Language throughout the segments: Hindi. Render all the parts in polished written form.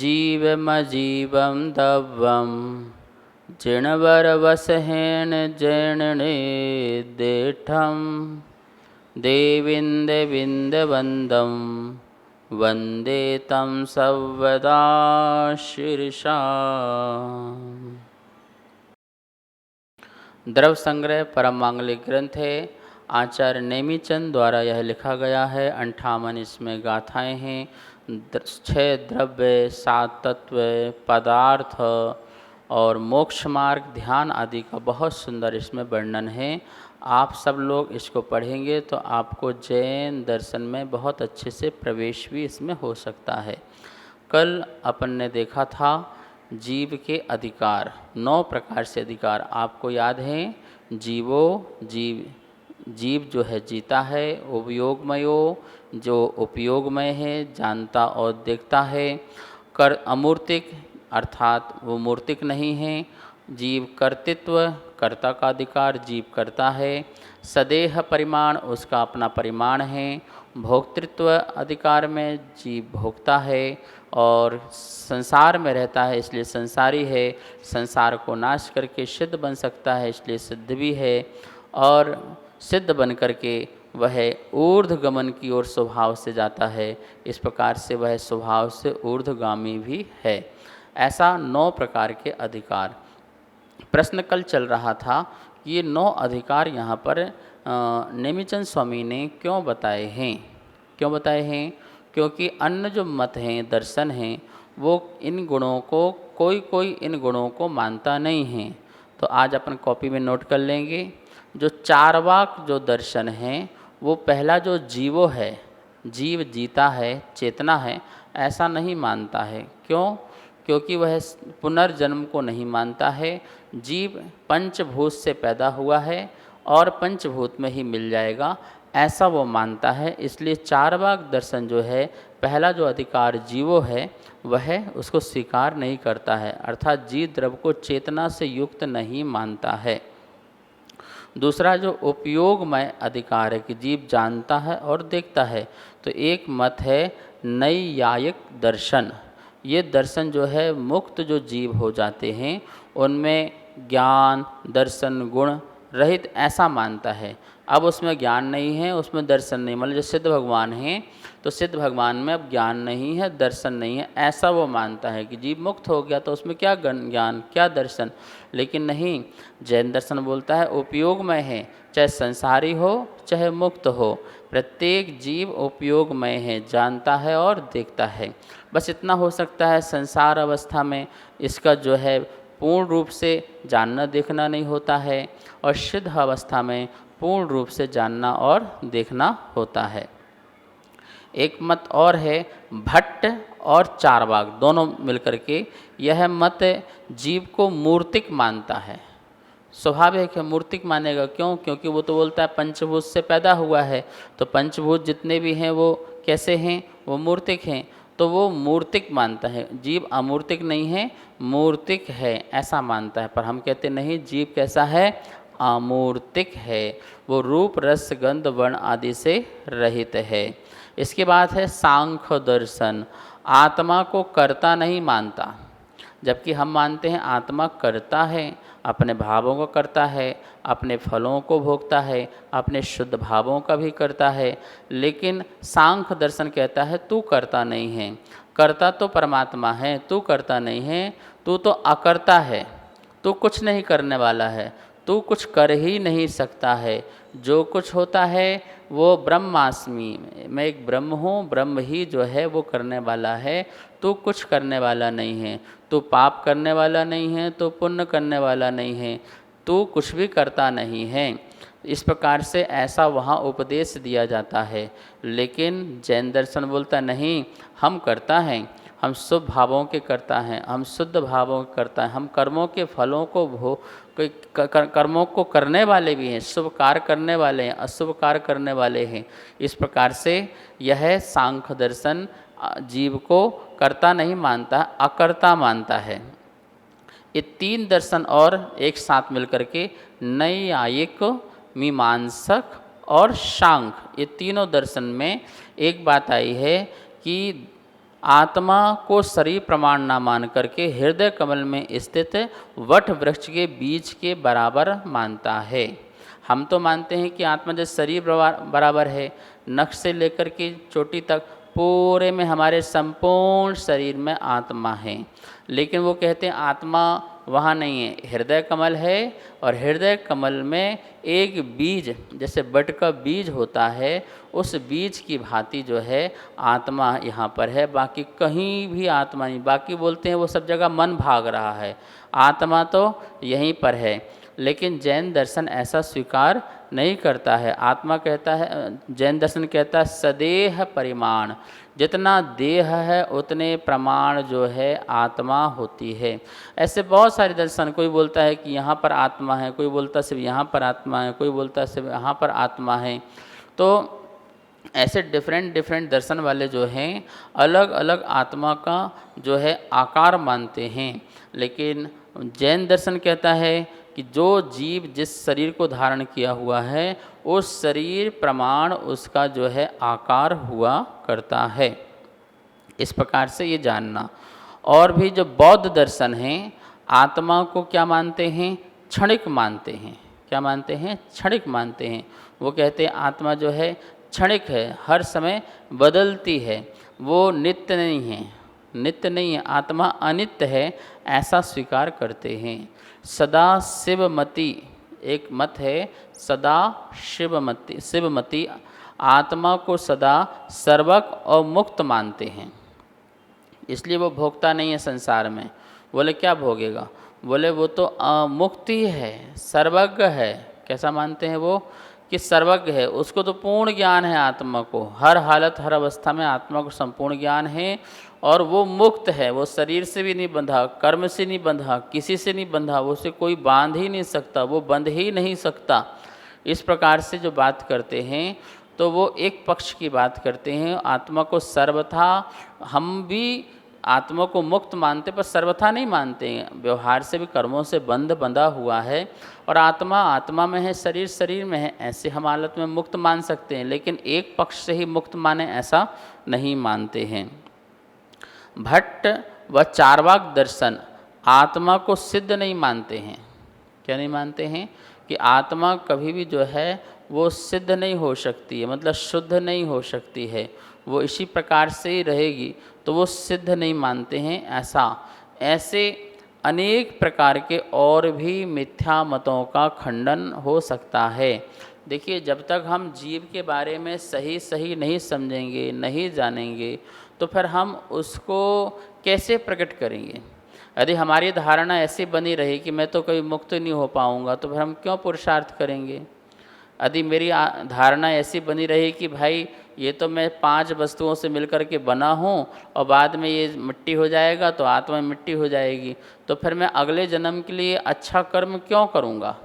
जीवमजीवं दव्वं जिणवरवसहेन जैनने देठं देविन्दविन्दवन्दं वन्दे तं सर्वदा शीर्षा। द्रव्य संग्रह परम मांगलिक ग्रंथ है। आचार्य नेमिचंद द्वारा यह लिखा गया है। 58 इसमें गाथाएं हैं। 6 द्रव्य, 7 तत्व, पदार्थ और मोक्ष मार्ग, ध्यान आदि का बहुत सुंदर इसमें वर्णन है। आप सब लोग इसको पढ़ेंगे तो आपको जैन दर्शन में बहुत अच्छे से प्रवेश भी इसमें हो सकता है। कल अपन ने देखा था जीव के अधिकार, 9 प्रकार से अधिकार आपको याद हैं। जीव जो है जीता है, उपयोगमयो जो उपयोगमय है, जानता और देखता है। कर अमूर्तिक अर्थात वो मूर्तिक नहीं है। जीव कर्तृत्व, कर्ता का अधिकार, जीव करता है। सदेह परिमाण, उसका अपना परिमाण है। भोक्तृत्व अधिकार में जीव भोगता है और संसार में रहता है इसलिए संसारी है। संसार को नाश करके सिद्ध बन सकता है इसलिए सिद्ध भी है। और सिद्ध बन करके वह ऊर्ध्वगमन की ओर स्वभाव से जाता है। इस प्रकार से वह स्वभाव से ऊर्ध्वगामी भी है। ऐसा 9 प्रकार के अधिकार। प्रश्न कल चल रहा था कि ये 9 अधिकार यहाँ पर नेमिचंद स्वामी ने क्यों बताए हैं। क्योंकि अन्य जो मत हैं, दर्शन हैं, वो इन गुणों को कोई इन गुणों को मानता नहीं है। तो आज अपन कॉपी में नोट कर लेंगे। जो चारवाक जो दर्शन है वो पहला जो जीवो है, जीव जीता है, चेतना है, ऐसा नहीं मानता है। क्योंकि वह पुनर्जन्म को नहीं मानता है। जीव पंचभूत से पैदा हुआ है और पंचभूत में ही मिल जाएगा, ऐसा वो मानता है। इसलिए चारवाक दर्शन जो है, पहला जो अधिकार जीवो है वह उसको स्वीकार नहीं करता है, अर्थात जीव द्रव्य को चेतना से युक्त नहीं मानता है। दूसरा जो उपयोगमय अधिकार है कि जीव जानता है और देखता है, तो एक मत है नैयायिक दर्शन। ये दर्शन जो है मुक्त जो जीव हो जाते हैं उनमें ज्ञान, दर्शन, गुण रहित ऐसा मानता है। अब उसमें ज्ञान नहीं है, उसमें दर्शन नहीं, मतलब जो सिद्ध भगवान हैं तो सिद्ध भगवान में अब ज्ञान नहीं है, दर्शन नहीं है, ऐसा वो मानता है कि जीव मुक्त हो गया तो उसमें क्या ज्ञान, क्या दर्शन। लेकिन नहीं, जैन दर्शन बोलता है उपयोगमय है, चाहे संसारी हो चाहे मुक्त हो, प्रत्येक जीव उपयोगमय है, जानता है और देखता है। बस इतना हो सकता है संसार अवस्था में इसका जो है पूर्ण रूप से जानना देखना नहीं होता है, और सिद्ध अवस्था में पूर्ण रूप से जानना और देखना होता है। एक मत और है भट्ट और चारवाक दोनों मिलकर के, यह मत जीव को मूर्तिक मानता है। स्वाभाविक है मूर्तिक मानेगा, क्योंकि वो तो बोलता है पंचभूत से पैदा हुआ है, तो पंचभूत जितने भी हैं वो कैसे हैं, वो मूर्तिक हैं, तो वो मूर्तिक मानता है। जीव अमूर्तिक नहीं है, मूर्तिक है ऐसा मानता है। पर हम कहते नहीं, जीव कैसा है, अमूर्तिक है, वो रूप रस गंध वर्ण आदि से रहित है। इसके बाद है सांख्य दर्शन, आत्मा को कर्ता नहीं मानता, जबकि हम मानते हैं आत्मा करता है, अपने भावों को करता है, अपने फलों को भोगता है, अपने शुद्ध भावों का भी करता है। लेकिन सांख्य दर्शन कहता है तू करता नहीं है, करता तो परमात्मा है, तू करता नहीं है, तू तो अकर्ता है, तू कुछ नहीं करने वाला है, तू कुछ कर ही नहीं सकता है। जो कुछ होता है वो ब्रह्मास्मि, मैं एक ब्रह्म हूँ, ब्रह्म ही जो है वो करने वाला है, तू कुछ करने वाला नहीं है, तू पाप करने वाला नहीं है, तू पुण्य करने वाला नहीं है, तू कुछ भी करता नहीं है। इस प्रकार से ऐसा वहाँ उपदेश दिया जाता है। लेकिन जैन दर्शन बोलता नहीं, हम करता हैं, हम शुभ भावों के करता हैं, हम शुद्ध भावों के करता हैं, हम कर्मों के फलों को कर्मों को करने वाले भी हैं, शुभ कार्य करने वाले हैं, अशुभ कार्य करने वाले हैं। इस प्रकार से यह सांख्य दर्शन जीव को कर्ता नहीं मानता, अकर्ता मानता है। ये 3 दर्शन और एक साथ मिलकर के नैयायिक, मीमांसक और सांख्य, ये तीनों दर्शन में एक बात आई है कि आत्मा को शरीर प्रमाण ना मान करके हृदय कमल में स्थित वट वृक्ष के बीज के बराबर मानता है। हम तो मानते हैं कि आत्मा जैसे शरीर बराबर है, नख से लेकर के चोटी तक पूरे में हमारे संपूर्ण शरीर में आत्मा है, लेकिन वो कहते हैं आत्मा वहाँ नहीं है, हृदय कमल है और हृदय कमल में एक बीज जैसे बट का बीज होता है, उस बीज की भांति जो है आत्मा यहाँ पर है, बाकी कहीं भी आत्मा नहीं। बाकी बोलते हैं वो सब जगह मन भाग रहा है, आत्मा तो यहीं पर है। लेकिन जैन दर्शन ऐसा स्वीकार नहीं करता है। आत्मा कहता है, जैन दर्शन कहता है सदेह परिमाण, जितना देह है उतने प्रमाण जो है आत्मा होती है। ऐसे बहुत सारे दर्शन, कोई बोलता है कि यहाँ पर आत्मा है, कोई बोलता है सिर्फ यहाँ पर आत्मा है, कोई बोलता है सिर्फ यहाँ पर आत्मा है। तो ऐसे डिफरेंट दर्शन वाले जो हैं अलग अलग आत्मा का जो है आकार मानते हैं। लेकिन जैन दर्शन कहता है कि जो जीव जिस शरीर को धारण किया हुआ है उस शरीर प्रमाण उसका जो है आकार हुआ करता है। इस प्रकार से ये जानना। और भी जो बौद्ध दर्शन हैं आत्मा को क्या मानते हैं? क्षणिक मानते हैं। क्या मानते हैं? क्षणिक मानते हैं। वो कहते हैं आत्मा जो है क्षणिक है, हर समय बदलती है, वो नित्य नहीं है, नित्य नहीं है, आत्मा अनित्य है, ऐसा स्वीकार करते हैं। सदा शिवमति एक मत है, सदा शिवमति आत्मा को सदा सर्वक और मुक्त मानते हैं, इसलिए वो भोगता नहीं है संसार में। बोले क्या भोगेगा? बोले वो तो मुक्ति है, सर्वज्ञ है। कैसा मानते हैं वो? कि सर्वज्ञ है, उसको तो पूर्ण ज्ञान है, आत्मा को हर हालत हर अवस्था में आत्मा को संपूर्ण ज्ञान है और वो मुक्त है, वो शरीर से भी नहीं बंधा, कर्म से नहीं बंधा, किसी से नहीं बंधा, वो उसे कोई बांध ही नहीं सकता, वो बंध ही नहीं सकता। इस प्रकार से जो बात करते हैं तो वो एक पक्ष की बात करते हैं। आत्मा को सर्वथा हम भी आत्मा को मुक्त मानते पर सर्वथा नहीं मानते हैं, व्यवहार से भी कर्मों से बंधा हुआ है और आत्मा आत्मा में है, शरीर शरीर में है, ऐसे हम हालत में मुक्त मान सकते हैं, लेकिन एक पक्ष से ही मुक्त माने ऐसा नहीं मानते हैं। भट्ट व चार्वाक दर्शन आत्मा को सिद्ध नहीं मानते हैं। क्या नहीं मानते हैं? कि आत्मा कभी भी जो है वो सिद्ध नहीं हो सकती है, मतलब शुद्ध नहीं हो सकती है, वो इसी प्रकार से ही रहेगी, तो वो सिद्ध नहीं मानते हैं। ऐसे अनेक प्रकार के और भी मिथ्या मतों का खंडन हो सकता है। देखिए, जब तक हम जीव के बारे में सही नहीं समझेंगे, नहीं जानेंगे, तो फिर हम उसको कैसे प्रकट करेंगे? यदि हमारी धारणा ऐसी बनी रही कि मैं तो कभी मुक्त नहीं हो पाऊंगा, तो फिर हम क्यों पुरुषार्थ करेंगे? यदि मेरी धारणा ऐसी बनी रही कि भाई ये तो मैं 5 वस्तुओं से मिलकर के बना हूँ और बाद में ये मिट्टी हो जाएगा, तो आत्मा मिट्टी हो जाएगी, तो फिर मैं अगले जन्म के लिए अच्छा कर्म क्यों करूँगा?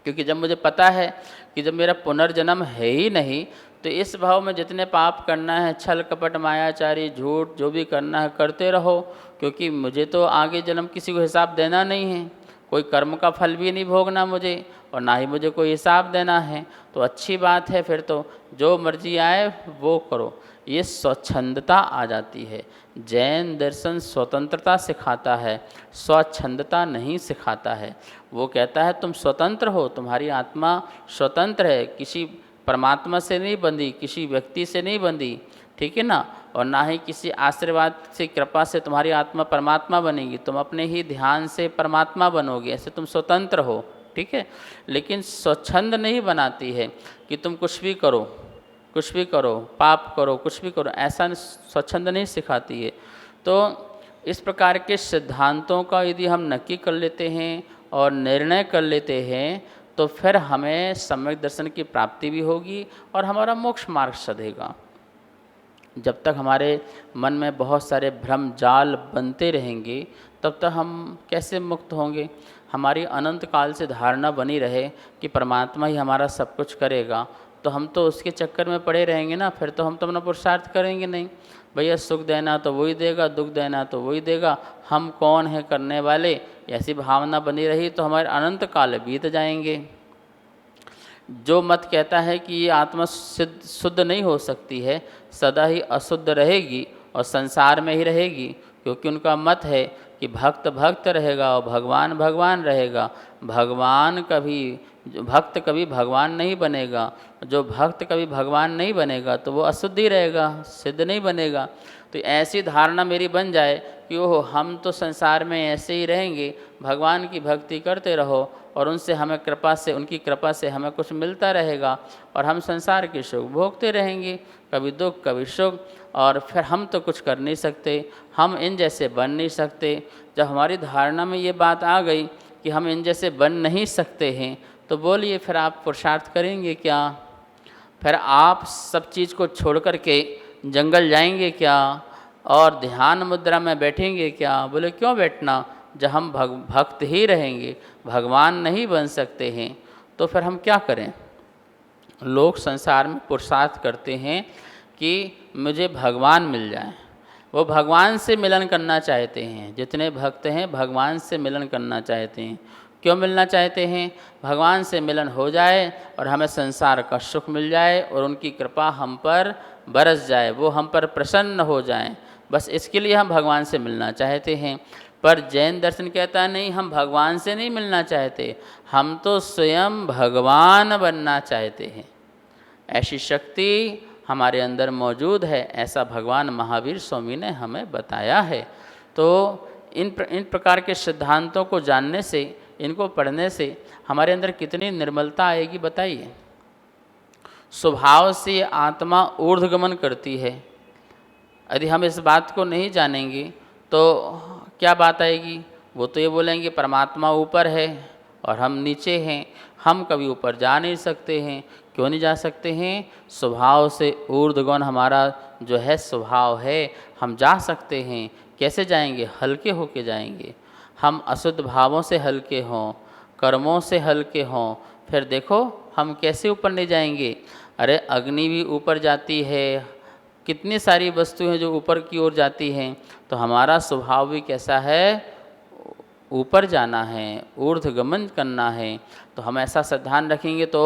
क्योंकि जब मुझे पता है कि जब मेरा पुनर्जन्म है ही नहीं, तो इस भाव में जितने पाप करना है, छल कपट मायाचारी झूठ जो भी करना है करते रहो, क्योंकि मुझे तो आगे जन्म किसी को हिसाब देना नहीं है, कोई कर्म का फल भी नहीं भोगना मुझे और ना ही मुझे कोई हिसाब देना है। तो अच्छी बात है, फिर तो जो मर्जी आए वो करो, ये स्वच्छंदता आ जाती है। जैन दर्शन स्वतंत्रता सिखाता है, स्वच्छंदता नहीं सिखाता है। वो कहता है तुम स्वतंत्र हो, तुम्हारी आत्मा स्वतंत्र है, किसी परमात्मा से नहीं बंधी, किसी व्यक्ति से नहीं बंधी, ठीक है ना, और ना ही किसी आशीर्वाद से कृपा से तुम्हारी आत्मा परमात्मा बनेगी, तुम अपने ही ध्यान से परमात्मा बनोगे, ऐसे तुम स्वतंत्र हो, ठीक है। लेकिन स्वच्छंद नहीं बनाती है कि तुम कुछ भी करो, पाप करो, कुछ भी करो, ऐसा स्वच्छंद नहीं सिखाती है। तो इस प्रकार के सिद्धांतों का यदि हम नक्की कर लेते हैं और निर्णय कर लेते हैं, तो फिर हमें सम्यक दर्शन की प्राप्ति भी होगी और हमारा मोक्ष मार्ग सधेगा। जब तक हमारे मन में बहुत सारे भ्रम जाल बनते रहेंगे, तब तक हम कैसे मुक्त होंगे? हमारी अनंत काल से धारणा बनी रहे कि परमात्मा ही हमारा सब कुछ करेगा, तो हम तो उसके चक्कर में पड़े रहेंगे ना, फिर तो हम तो अपना पुरुषार्थ करेंगे नहीं। भैया सुख देना तो वही देगा, दुख देना तो वही देगा, हम कौन है करने वाले, ऐसी भावना बनी रही तो हमारे अनंत काल बीत जाएंगे। जो मत कहता है कि ये आत्मा शुद्ध नहीं हो सकती है, सदा ही अशुद्ध रहेगी, और संसार में ही रहेगी, क्योंकि उनका मत है कि भक्त भक्त रहेगा और भगवान भगवान रहेगा। भक्त कभी भगवान नहीं बनेगा। जो भक्त कभी भगवान नहीं बनेगा तो वो अशुद्ध ही रहेगा, सिद्ध नहीं बनेगा। तो ऐसी धारणा मेरी बन जाए कि ओहो हम तो संसार में ऐसे ही रहेंगे, भगवान की भक्ति करते रहो और उनसे हमें उनकी कृपा से हमें कुछ मिलता रहेगा और हम संसार के सुख भोगते रहेंगे, कभी दुख कभी सुख, और फिर हम तो कुछ कर नहीं सकते, हम इन जैसे बन नहीं सकते। जब हमारी धारणा में ये बात आ गई कि हम इन जैसे बन नहीं सकते हैं, तो बोलिए फिर आप पुरुषार्थ करेंगे क्या? फिर आप सब चीज़ को छोड़ कर के जंगल जाएंगे क्या और ध्यान मुद्रा में बैठेंगे क्या? बोले क्यों बैठना, जब हम भक्त ही रहेंगे, भगवान नहीं बन सकते हैं, तो फिर हम क्या करें? लोग संसार में पुरुषार्थ करते हैं कि मुझे भगवान मिल जाए, वो भगवान से मिलन करना चाहते हैं। जितने भक्त हैं भगवान से मिलन करना चाहते हैं। क्यों मिलना चाहते हैं? भगवान से मिलन हो जाए और हमें संसार का सुख मिल जाए और उनकी कृपा हम पर बरस जाए, वो हम पर प्रसन्न हो जाएं, बस इसके लिए हम भगवान से मिलना चाहते हैं। पर जैन दर्शन कहता है नहीं, हम भगवान से नहीं मिलना चाहते, हम तो स्वयं भगवान बनना चाहते हैं। ऐसी शक्ति हमारे अंदर मौजूद है, ऐसा भगवान महावीर स्वामी ने हमें बताया है। तो इन प्रकार के सिद्धांतों को जानने से, इनको पढ़ने से हमारे अंदर कितनी निर्मलता आएगी बताइए। स्वभाव से आत्मा ऊर्ध्वगमन करती है। यदि हम इस बात को नहीं जानेंगे तो क्या बात आएगी? वो तो ये बोलेंगे परमात्मा ऊपर है और हम नीचे हैं, हम कभी ऊपर जा नहीं सकते हैं। क्यों नहीं जा सकते हैं? स्वभाव से ऊर्ध्वगमन हमारा जो है स्वभाव है, हम जा सकते हैं। कैसे जाएंगे? हल्के होके जाएंगे। हम अशुद्ध भावों से हल्के हों, कर्मों से हल्के हों, फिर देखो हम कैसे ऊपर नहीं जाएंगे। अरे अग्नि भी ऊपर जाती है, कितनी सारी वस्तुएं हैं जो ऊपर की ओर जाती हैं। तो हमारा स्वभाव भी कैसा है? ऊपर जाना है, ऊर्ध्वगमन करना है। तो हम ऐसा सिद्धांत रखेंगे तो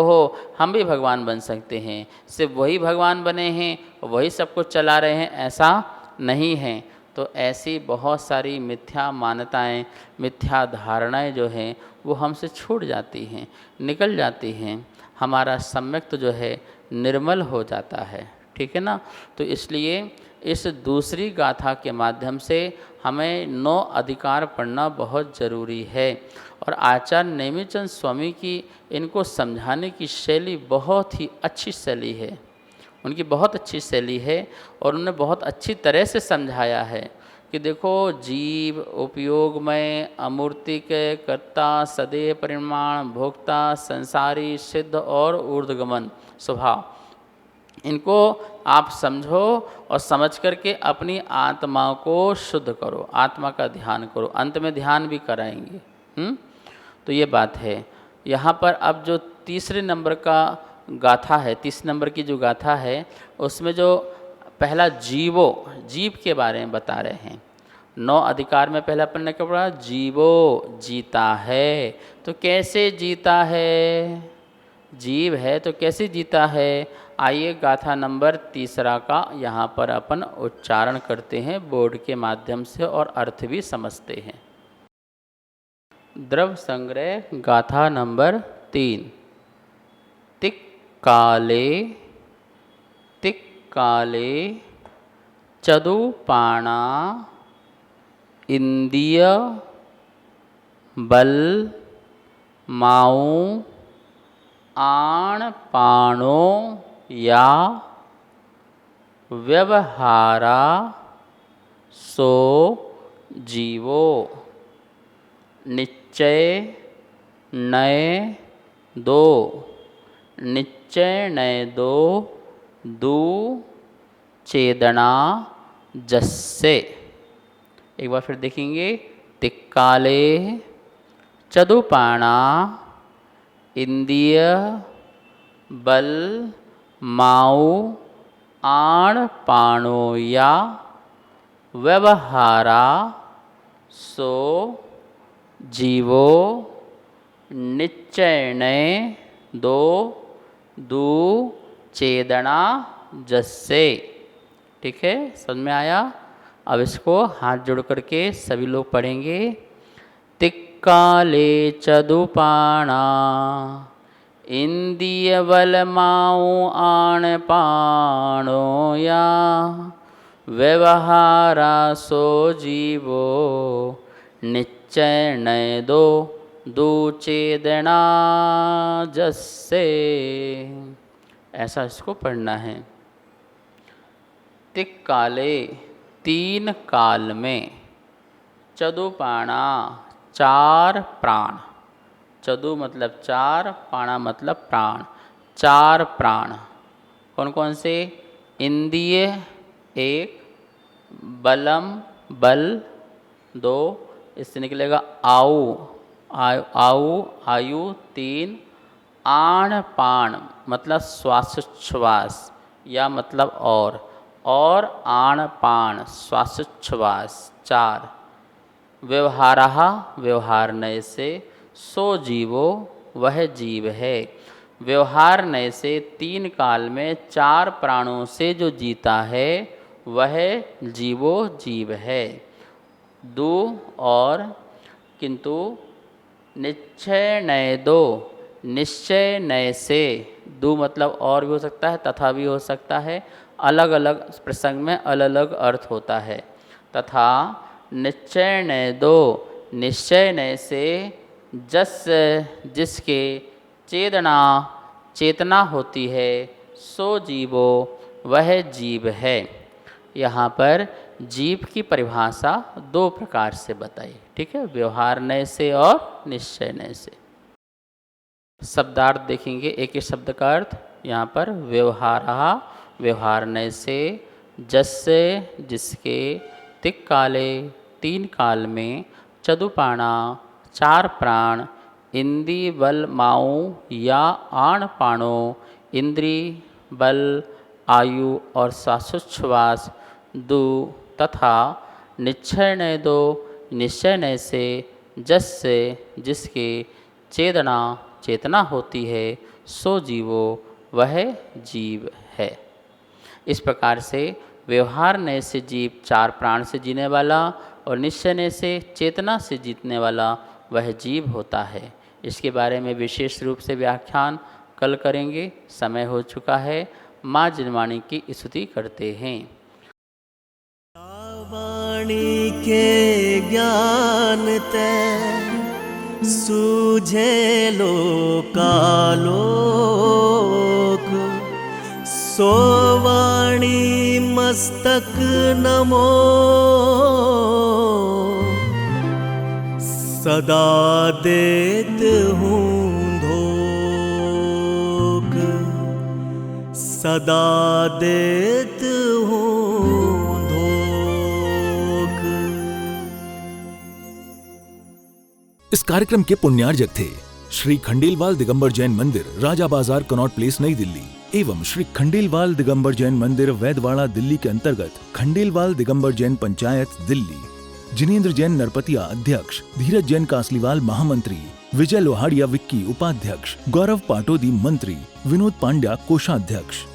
हम भी भगवान बन सकते हैं। सिर्फ वही भगवान बने हैं, वही सब कुछ चला रहे हैं, ऐसा नहीं है। तो ऐसी बहुत सारी मिथ्या मान्यताएं, मिथ्या धारणाएं जो हैं वो हमसे छूट जाती हैं, निकल जाती हैं। हमारा सम्यक जो है निर्मल हो जाता है। ठीक है ना? तो इसलिए इस दूसरी गाथा के माध्यम से हमें 9 अधिकार पढ़ना बहुत ज़रूरी है। और आचार्य नेमिचंद स्वामी की इनको समझाने की शैली बहुत ही अच्छी शैली है, उनकी बहुत अच्छी शैली है और उन्होंने बहुत अच्छी तरह से समझाया है कि देखो जीव उपयोगमय, अमूर्तिक, कर्ता, सदैव परिमाण, भोक्ता, संसारी, सिद्ध और ऊर्ध्वगमन स्वभाव, इनको आप समझो और समझ करके अपनी आत्मा को शुद्ध करो, आत्मा का ध्यान करो। अंत में ध्यान भी कराएंगे। तो ये बात है। यहाँ पर अब जो तीसरे नंबर का गाथा है, 30 नंबर की जो गाथा है, उसमें जो पहला जीव के बारे में बता रहे हैं। 9 अधिकार में पहला अपन ने क्या पढ़ा? जीवो जीता है। तो कैसे जीता है? जीव है तो कैसे जीता है? आइए गाथा नंबर 3 का यहाँ पर अपन उच्चारण करते हैं बोर्ड के माध्यम से और अर्थ भी समझते हैं। द्रव्य संग्रह गाथा नंबर 3। तिक् काले चदुपाणा इंद्रिय बल माऊ आण पाणो या व्यवहारा सो जीवो निश्चय नय दो दू चेदना जस्से। एक बार फिर देखेंगे। तिक्काले चदुपाणा इंद्रिय बल माऊ आण पाणो या व्यवहारा सो जीवो निश्चयने दू चेदना जस्से। ठीक है, समझ में आया? अब इसको हाथ जोड़ करके सभी लोग पढ़ेंगे। तिक्काले चदुपाणा इंद्रिय बल माऊ आण पाणो या व्यवहारा सो जीवो निश्चय नय दो दूचेदना जस्से। ऐसा इसको पढ़ना है। तिक काले तीन काल में, चदुपाणा चार प्राण, चदु मतलब चार, पाणा मतलब प्राण, चार प्राण कौन कौन से? इंद्रिय एक, बलम बल दो, इससे निकलेगा आयु आयु तीन, आण पाण मतलब श्वासोच्छ्वास या मतलब और आण पाण श्वासोच्छ्वास चार, व्यवहारः व्यवहार नय से, सो जीवो वह जीव है। व्यवहार नय से तीन काल में चार प्राणों से जो जीता है वह जीवो जीव है। दो और किंतु निश्चय नय दो, निश्चय नय से, दो मतलब और भी हो सकता है तथा भी हो सकता है, अलग अलग प्रसंग में अलग अलग अर्थ होता है। तथा निश्चय नय दो, निश्चय नय से जस जिसके चेतना होती है, सो जीवो वह जीव है। यहाँ पर जीव की परिभाषा दो प्रकार से बताई, ठीक है, व्यवहार नय से और निश्चय नय से। शब्दार्थ देखेंगे एक एक शब्द का अर्थ। यहाँ पर व्यवहारः व्यवहार नय से, जस्से जिसके, तिक काले तीन काल में, चदुपाणा चार प्राण, इंद्री बल माऊ या आण पाणो इंद्री बल आयु और श्वासोच्छ्वास दो, तथा निश्चय नय दो, निश्चय नय से जस्से जिसके चेतना होती है, सो जीवो वह जीव है। इस प्रकार से व्यवहार नय से जीव चार प्राण से जीने वाला और निश्चय नय से चेतना से जीतने वाला वह जीव होता है। इसके बारे में विशेष रूप से व्याख्यान कल करेंगे। समय हो चुका है। माँ जिनवाणी की स्तुति करते हैं। वाणी के ज्ञान ते सूझे लोकालोक, सो वाणी मस्तक नमो सदा देत हूँ धोख, सदा देत हूँ धोख। इस कार्यक्रम के पुण्यार्जक थे श्री खंडेलवाल दिगंबर जैन मंदिर, राजा बाजार, कनॉट प्लेस, नई दिल्ली एवं श्री खंडेलवाल दिगंबर जैन मंदिर, वैदवाड़ा, दिल्ली के अंतर्गत खंडेलवाल दिगंबर जैन पंचायत, दिल्ली। जिनेंद्र जैन नरपतिया अध्यक्ष, धीरज जैन कासलीवाल महामंत्री, विजय लोहाड़िया विक्की उपाध्यक्ष, गौरव पाटोदी मंत्री, विनोद पांड्या कोषाध्यक्ष।